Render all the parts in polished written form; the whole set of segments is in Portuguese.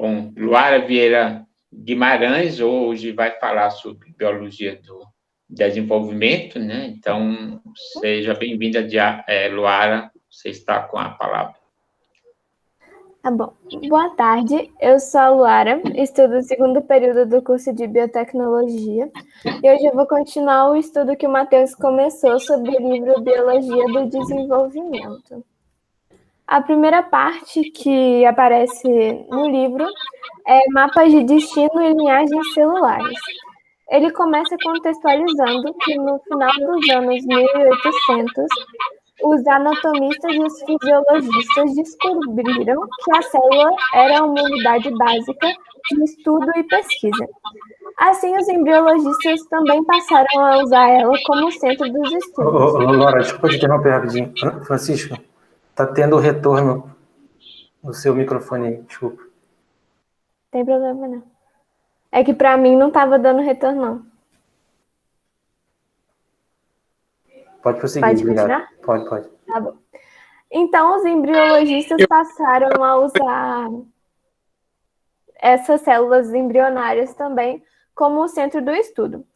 Bom, Luara Vieira Guimarães hoje vai falar sobre biologia do desenvolvimento, né? Então, seja bem-vinda, Luara, você está com a palavra. Tá bom. Boa tarde, eu sou a Luara, estudo o segundo período do curso de Biotecnologia e hoje eu vou continuar o estudo que o Matheus começou sobre o livro Biologia do Desenvolvimento. A primeira parte que aparece no livro é mapas de destino e linhagens celulares. Ele começa contextualizando que no final dos anos 1800, os anatomistas e os fisiologistas descobriram que a célula era uma unidade básica de estudo e pesquisa. Assim, os embriologistas também passaram a usar ela como centro dos estudos. Laura, desculpa te interromper rapidinho. Francisco, tá tendo retorno no seu microfone aí, desculpa. Tem problema não. É que para mim não estava dando retorno, não. Pode prosseguir, Pode obrigado. continuar? Pode. Tá bom. Então, os embriologistas passaram a usar essas células embrionárias também como o centro do estudo.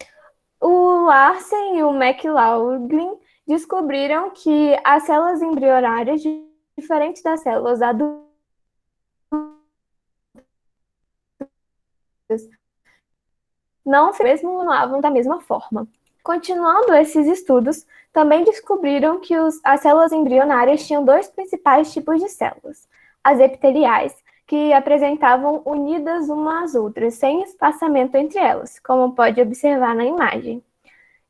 O Larsen e o McLaughlin descobriram que as células embrionárias, diferentes das células adultas, não funcionavam da mesma forma. Continuando esses estudos, também descobriram que as células embrionárias tinham dois principais tipos de células: as epiteliais, que apresentavam unidas umas às outras, sem espaçamento entre elas, como pode observar na imagem,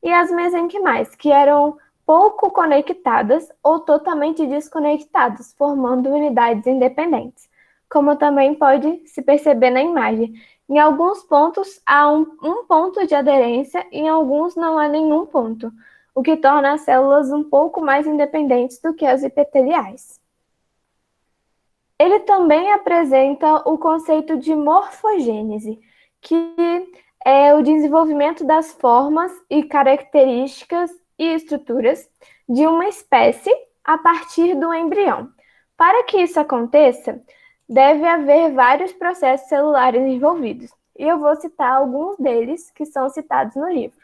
e as mesenquimais, que eram pouco conectadas ou totalmente desconectadas, formando unidades independentes, como também pode se perceber na imagem. Em alguns pontos há um ponto de aderência e em alguns não há nenhum ponto, o que torna as células um pouco mais independentes do que as epiteliais. Ele também apresenta o conceito de morfogênese, que é o desenvolvimento das formas e características e estruturas de uma espécie a partir do embrião. Para que isso aconteça, deve haver vários processos celulares envolvidos, e eu vou citar alguns deles que são citados no livro.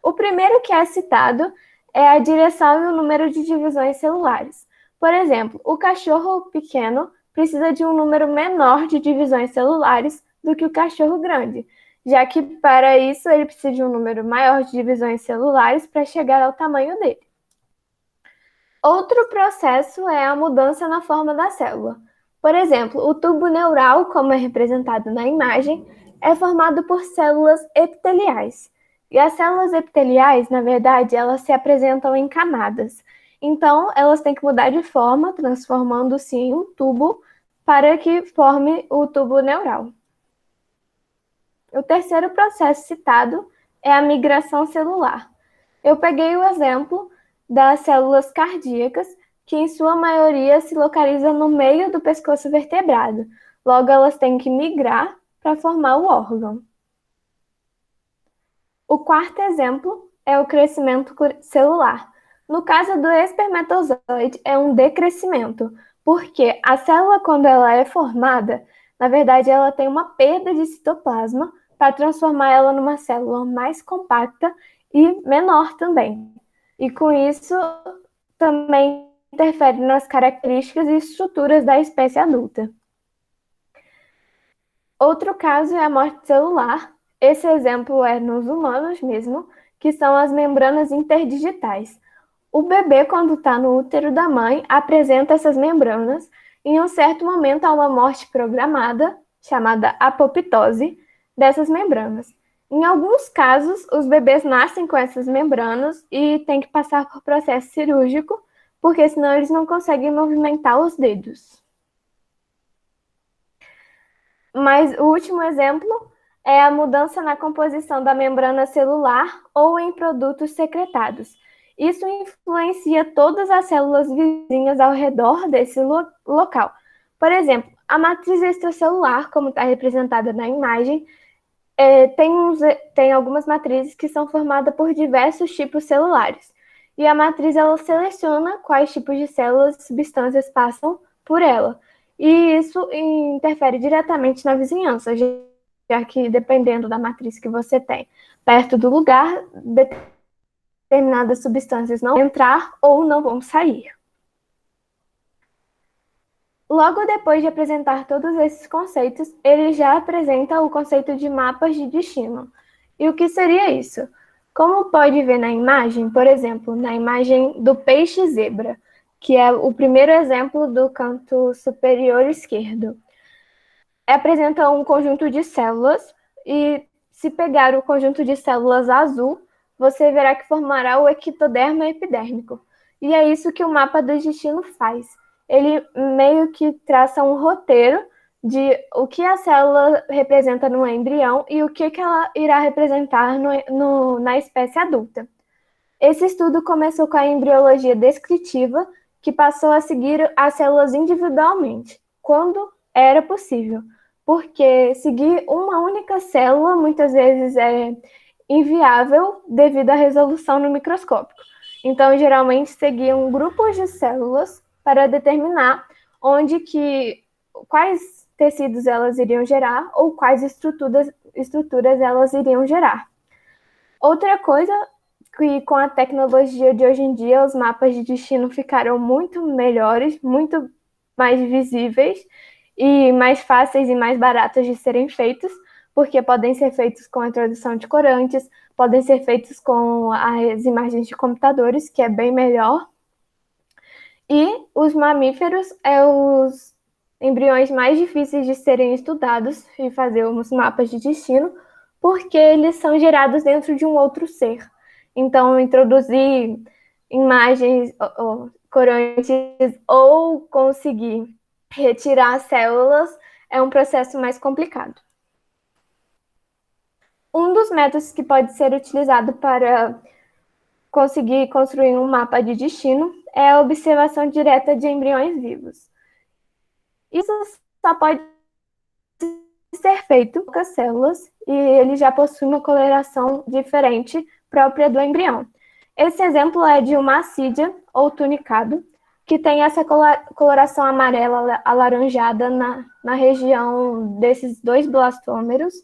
O primeiro que é citado é a direção e o número de divisões celulares. Por exemplo, o cachorro pequeno precisa de um número menor de divisões celulares do que o cachorro grande, já que para isso ele precisa de um número maior de divisões celulares para chegar ao tamanho dele. Outro processo é a mudança na forma da célula. Por exemplo, o tubo neural, como é representado na imagem, é formado por células epiteliais. E as células epiteliais, na verdade, elas se apresentam em camadas. Então, elas têm que mudar de forma, transformando-se em um tubo para que forme o tubo neural. O terceiro processo citado é a migração celular. Eu peguei o exemplo das células cardíacas, que em sua maioria se localizam no meio do pescoço vertebrado. Logo, elas têm que migrar para formar o órgão. O quarto exemplo é o crescimento celular. No caso do espermatozoide, é um decrescimento, porque a célula, quando ela é formada, na verdade, ela tem uma perda de citoplasma para transformar ela numa célula mais compacta e menor também. E com isso, também interfere nas características e estruturas da espécie adulta. Outro caso é a morte celular. Esse exemplo é nos humanos mesmo, que são as membranas interdigitais. O bebê, quando está no útero da mãe, apresenta essas membranas e em um certo momento há uma morte programada, chamada apoptose, dessas membranas. Em alguns casos, os bebês nascem com essas membranas e têm que passar por processo cirúrgico, porque senão eles não conseguem movimentar os dedos. Mas o último exemplo é a mudança na composição da membrana celular ou em produtos secretados. Isso influencia todas as células vizinhas ao redor desse local. Por exemplo, a matriz extracelular, como está representada na imagem, tem algumas matrizes que são formadas por diversos tipos celulares. E a matriz ela seleciona quais tipos de células e substâncias passam por ela. e isso interfere diretamente na vizinhança, já que, dependendo da matriz que você tem, perto do lugar, determinadas substâncias não vão entrar ou não vão sair. Logo depois de apresentar todos esses conceitos, ele já apresenta o conceito de mapas de destino. E o que seria isso? Como pode ver na imagem, por exemplo, na imagem do peixe zebra, que é o primeiro exemplo do canto superior esquerdo. Apresenta um conjunto de células e, se pegar o conjunto de células azul, você verá que formará o ectoderma epidérmico. E é isso que o mapa do destino faz. Ele meio que traça um roteiro de o que a célula representa no embrião e o que ela irá representar na espécie adulta. Esse estudo começou com a embriologia descritiva, que passou a seguir as células individualmente, quando era possível, porque seguir uma única célula muitas vezes é inviável devido à resolução no microscópio. Então, geralmente, seguiam grupos de células para determinar quais tecidos elas iriam gerar ou quais estruturas elas iriam gerar. Outra coisa que, com a tecnologia de hoje em dia, os mapas de destino ficaram muito melhores, muito mais visíveis e mais fáceis e mais baratos de serem feitos, porque podem ser feitos com a introdução de corantes, podem ser feitos com as imagens de computadores, que é bem melhor. E os mamíferos os embriões mais difíceis de serem estudados e fazer os mapas de destino, porque eles são gerados dentro de um outro ser. Então, introduzir imagens, corantes ou conseguir retirar as células é um processo mais complicado. Um dos métodos que pode ser utilizado para conseguir construir um mapa de destino é a observação direta de embriões vivos. Isso só pode ser feito com as células e ele já possui uma coloração diferente própria do embrião. Esse exemplo é de uma assídia ou tunicado, que tem essa coloração amarela alaranjada na região desses dois blastômeros,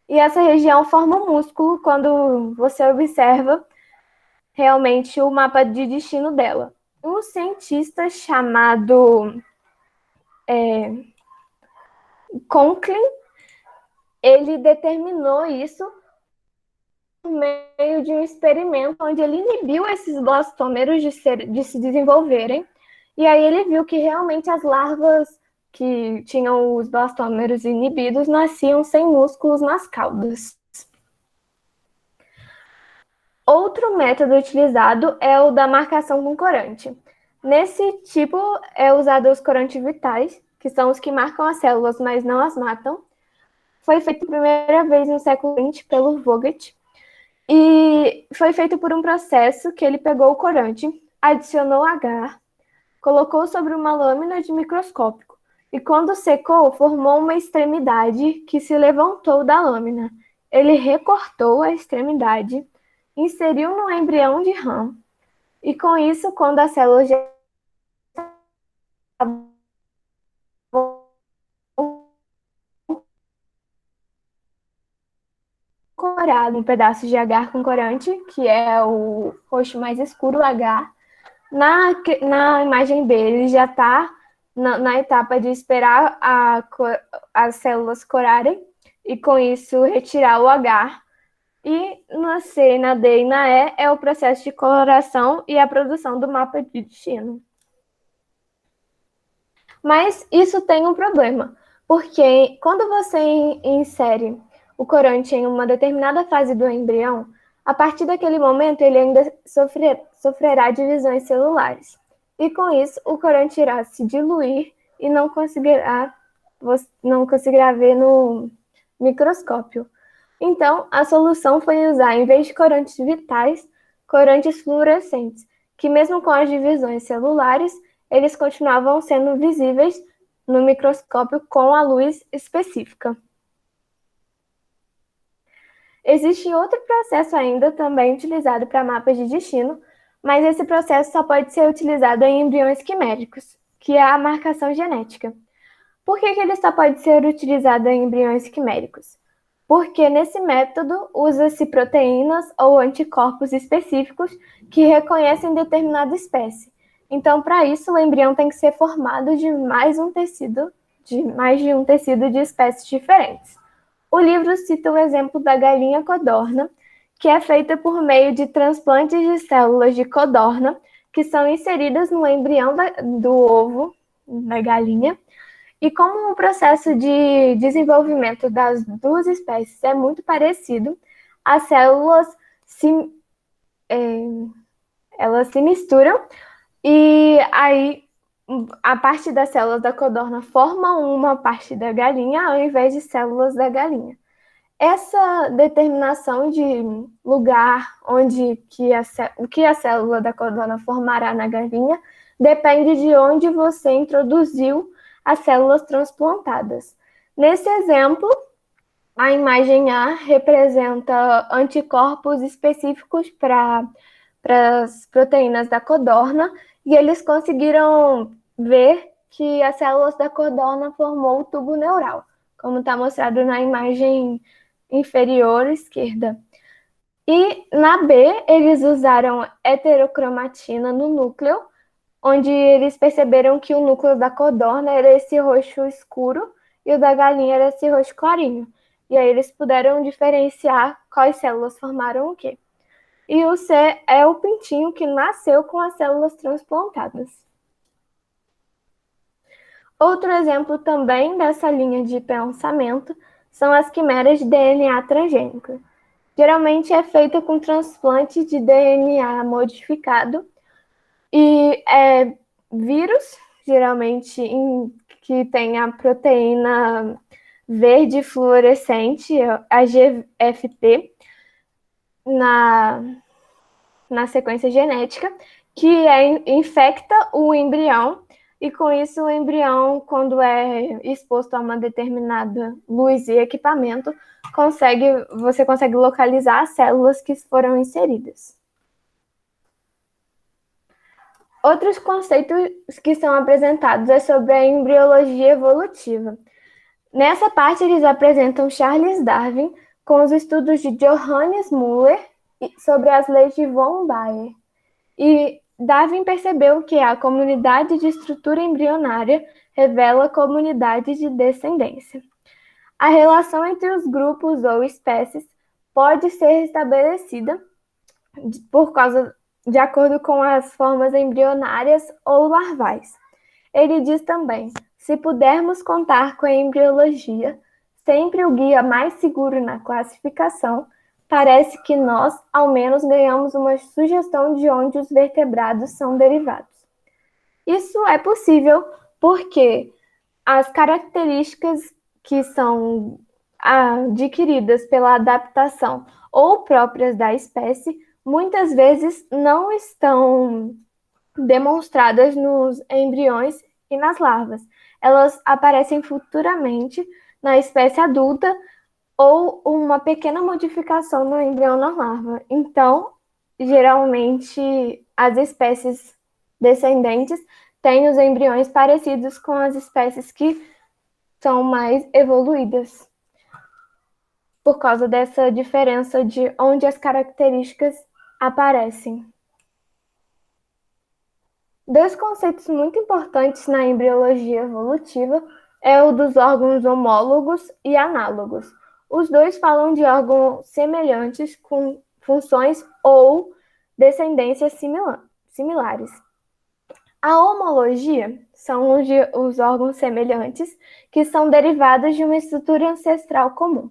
e essa região forma um músculo quando você observa realmente o mapa de destino dela. Um cientista chamado Conklin, ele determinou isso por meio de um experimento onde ele inibiu esses blastômeros de se desenvolverem, e aí ele viu que realmente as larvas que tinham os blastômeros inibidos nasciam sem músculos nas caudas. Outro método utilizado é o da marcação com corante. Nesse tipo é usado os corantes vitais, que são os que marcam as células, mas não as matam. Foi feito a primeira vez no século XX pelo Vogt, e foi feito por um processo que ele pegou o corante, adicionou agar, colocou sobre uma lâmina de microscópio, e quando secou, formou uma extremidade que se levantou da lâmina. Ele recortou a extremidade, inseriu no embrião de rã, e com isso, quando a célula já corado, um pedaço de agar com corante, que é o roxo mais escuro, o agar. Na imagem B, ele já está na etapa de esperar as células corarem e, com isso, retirar o agar. E na C, na D e na E é o processo de coloração e a produção do mapa de destino. Mas isso tem um problema, porque quando você insere o corante em uma determinada fase do embrião, a partir daquele momento ele ainda sofrerá divisões celulares. E com isso, o corante irá se diluir e não conseguirá ver no microscópio. Então, a solução foi usar, em vez de corantes vitais, corantes fluorescentes, que mesmo com as divisões celulares, eles continuavam sendo visíveis no microscópio com a luz específica. Existe outro processo ainda também utilizado para mapas de destino, mas esse processo só pode ser utilizado em embriões quiméricos, que é a marcação genética. Por que ele só pode ser utilizado em embriões quiméricos? Porque nesse método usa-se proteínas ou anticorpos específicos que reconhecem determinada espécie. Então, para isso, o embrião tem que ser formado de mais de um tecido de espécies diferentes. O livro cita o exemplo da galinha codorna, que é feita por meio de transplantes de células de codorna, que são inseridas no embrião do ovo da galinha. E como o processo de desenvolvimento das duas espécies é muito parecido, as células elas se misturam e aí a parte das células da codorna forma uma parte da galinha ao invés de células da galinha. Essa determinação de lugar onde o que a célula da codorna formará na galinha depende de onde você introduziu as células transplantadas. Nesse exemplo, a imagem A representa anticorpos específicos para as proteínas da codorna e eles conseguiram ver que as células da codorna formou o tubo neural, como está mostrado na imagem inferior esquerda. E na B, eles usaram heterocromatina no núcleo, onde eles perceberam que o núcleo da codorna era esse roxo escuro e o da galinha era esse roxo clarinho. E aí eles puderam diferenciar quais células formaram o quê. E o C é o pintinho que nasceu com as células transplantadas. Outro exemplo também dessa linha de pensamento são as quimeras de DNA transgênico. Geralmente é feita com transplante de DNA modificado e é vírus, geralmente que tem a proteína verde fluorescente, a GFP, na sequência genética, que infecta o embrião, e com isso o embrião, quando é exposto a uma determinada luz e equipamento, você consegue localizar as células que foram inseridas. Outros conceitos que são apresentados é sobre a embriologia evolutiva. Nessa parte, eles apresentam Charles Darwin com os estudos de Johannes Müller sobre as leis de von Baer. E Darwin percebeu que a comunidade de estrutura embrionária revela comunidade de descendência. A relação entre os grupos ou espécies pode ser estabelecida de acordo com as formas embrionárias ou larvais. Ele diz também: se pudermos contar com a embriologia, sempre o guia mais seguro na classificação, parece que nós, ao menos, ganhamos uma sugestão de onde os vertebrados são derivados. Isso é possível porque as características que são adquiridas pela adaptação ou próprias da espécie, muitas vezes não estão demonstradas nos embriões e nas larvas. Elas aparecem futuramente na espécie adulta ou uma pequena modificação no embrião na larva. Então, geralmente, as espécies descendentes têm os embriões parecidos com as espécies que são mais evoluídas, por causa dessa diferença de onde as características aparecem. Dois conceitos muito importantes na embriologia evolutiva é o dos órgãos homólogos e análogos. Os dois falam de órgãos semelhantes com funções ou descendências similares. A homologia são os órgãos semelhantes que são derivados de uma estrutura ancestral comum.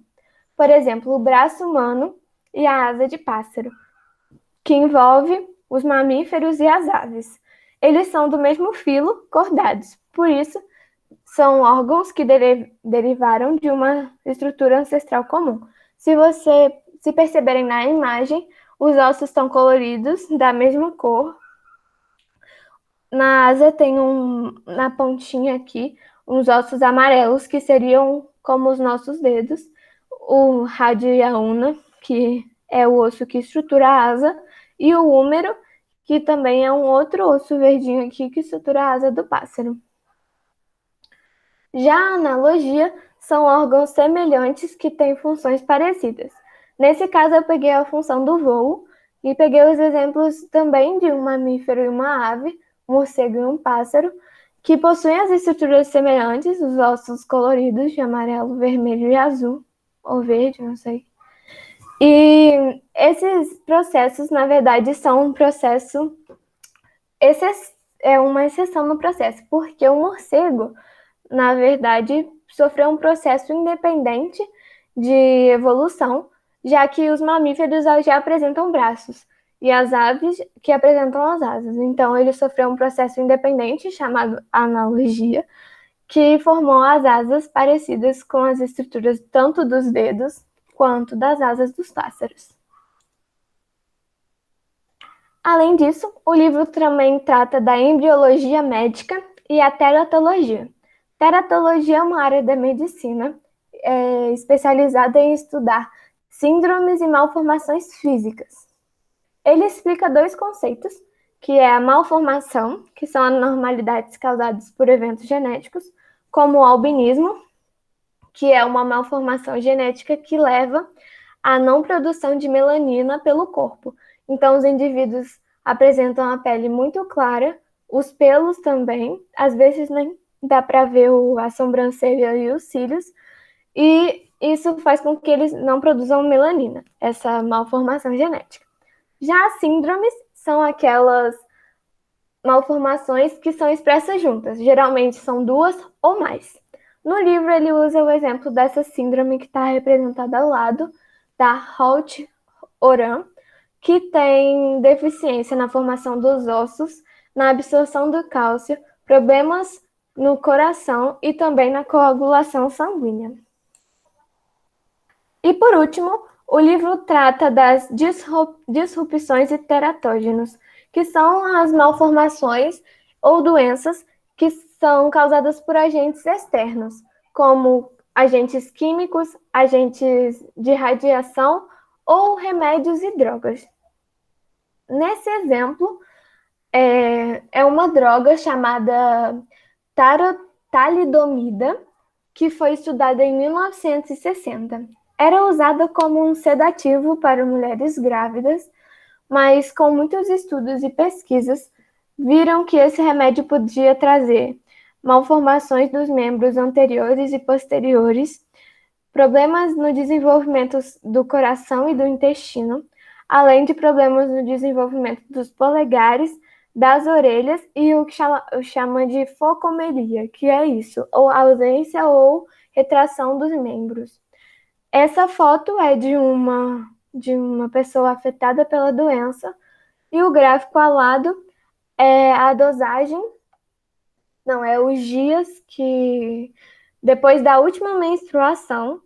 Por exemplo, o braço humano e a asa de pássaro, que envolve os mamíferos e as aves. Eles são do mesmo filo, cordados. Por isso, são órgãos que derivaram de uma estrutura ancestral comum. Se perceberem na imagem, os ossos estão coloridos, da mesma cor. Na asa tem na pontinha aqui, uns ossos amarelos, que seriam como os nossos dedos. O rádio e a una, que é o osso que estrutura a asa, e o húmero, que também é um outro osso verdinho aqui que estrutura a asa do pássaro. Já a analogia são órgãos semelhantes que têm funções parecidas. Nesse caso, eu peguei a função do voo e peguei os exemplos também de um mamífero e uma ave, um morcego e um pássaro, que possuem as estruturas semelhantes, os ossos coloridos de amarelo, vermelho e azul, ou verde, não sei. E esses processos, na verdade, são um processo... é uma exceção no processo, porque o morcego, na verdade, sofreu um processo independente de evolução, já que os mamíferos já apresentam braços e as aves que apresentam as asas. Então, ele sofreu um processo independente chamado analogia, que formou as asas parecidas com as estruturas tanto dos dedos quanto das asas dos pássaros. Além disso, o livro também trata da embriologia médica e a teratologia. Teratologia é uma área da medicina especializada em estudar síndromes e malformações físicas. Ele explica dois conceitos, que é a malformação, que são anormalidades causadas por eventos genéticos, como o albinismo, que é uma malformação genética que leva à não produção de melanina pelo corpo. Então, os indivíduos apresentam a pele muito clara, os pelos também, às vezes nem dá para ver a sobrancelha e os cílios, e isso faz com que eles não produzam melanina, essa malformação genética. Já as síndromes são aquelas malformações que são expressas juntas, geralmente são duas ou mais. No livro, ele usa o exemplo dessa síndrome que está representada ao lado, da Holt-Oram, que tem deficiência na formação dos ossos, na absorção do cálcio, problemas no coração e também na coagulação sanguínea. E por último, o livro trata das disrupções e teratógenos, que são as malformações ou doenças que são causadas por agentes externos, como agentes químicos, agentes de radiação ou remédios e drogas. Nesse exemplo, é uma droga chamada talidomida, que foi estudada em 1960. Era usada como um sedativo para mulheres grávidas, mas com muitos estudos e pesquisas, viram que esse remédio podia trazer malformações dos membros anteriores e posteriores, problemas no desenvolvimento do coração e do intestino, além de problemas no desenvolvimento dos polegares, das orelhas e o que chama de focomelia, que é isso, ou ausência ou retração dos membros. Essa foto é de uma pessoa afetada pela doença e o gráfico ao lado é a dosagem, os dias que depois da última menstruação,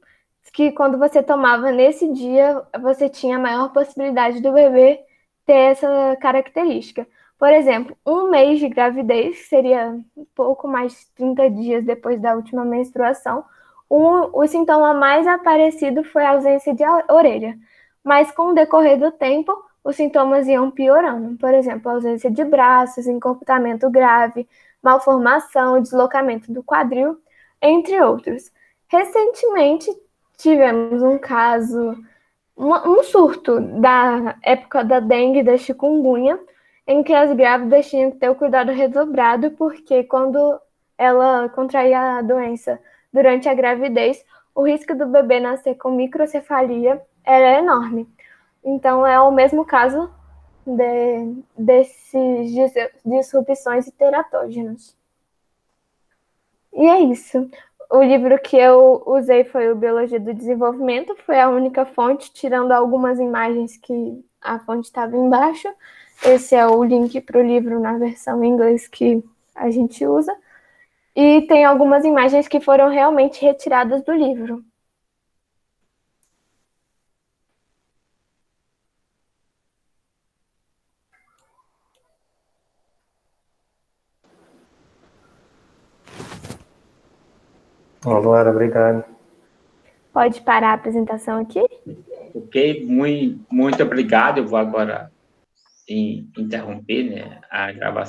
que quando você tomava nesse dia, você tinha maior possibilidade do bebê ter essa característica. Por exemplo, um mês de gravidez, que seria um pouco mais de 30 dias depois da última menstruação, o sintoma mais aparecido foi a ausência de orelha. Mas com o decorrer do tempo, os sintomas iam piorando. Por exemplo, ausência de braços, encurtamento grave, malformação, deslocamento do quadril, entre outros. Recentemente, tivemos um caso, um surto da época da dengue e da chikungunya, em que as grávidas tinham que ter o cuidado redobrado, porque quando ela contraía a doença durante a gravidez, o risco do bebê nascer com microcefalia era enorme. Então, é o mesmo caso desses disrupções e teratógenos. E é isso. O livro que eu usei foi o Biologia do Desenvolvimento, foi a única fonte, tirando algumas imagens que a fonte estava embaixo. Esse é o link para o livro na versão em inglês que a gente usa. E tem algumas imagens que foram realmente retiradas do livro. Luara, obrigado. Pode parar a apresentação aqui? Ok, muito obrigado. Eu vou agora interromper, né, a gravação.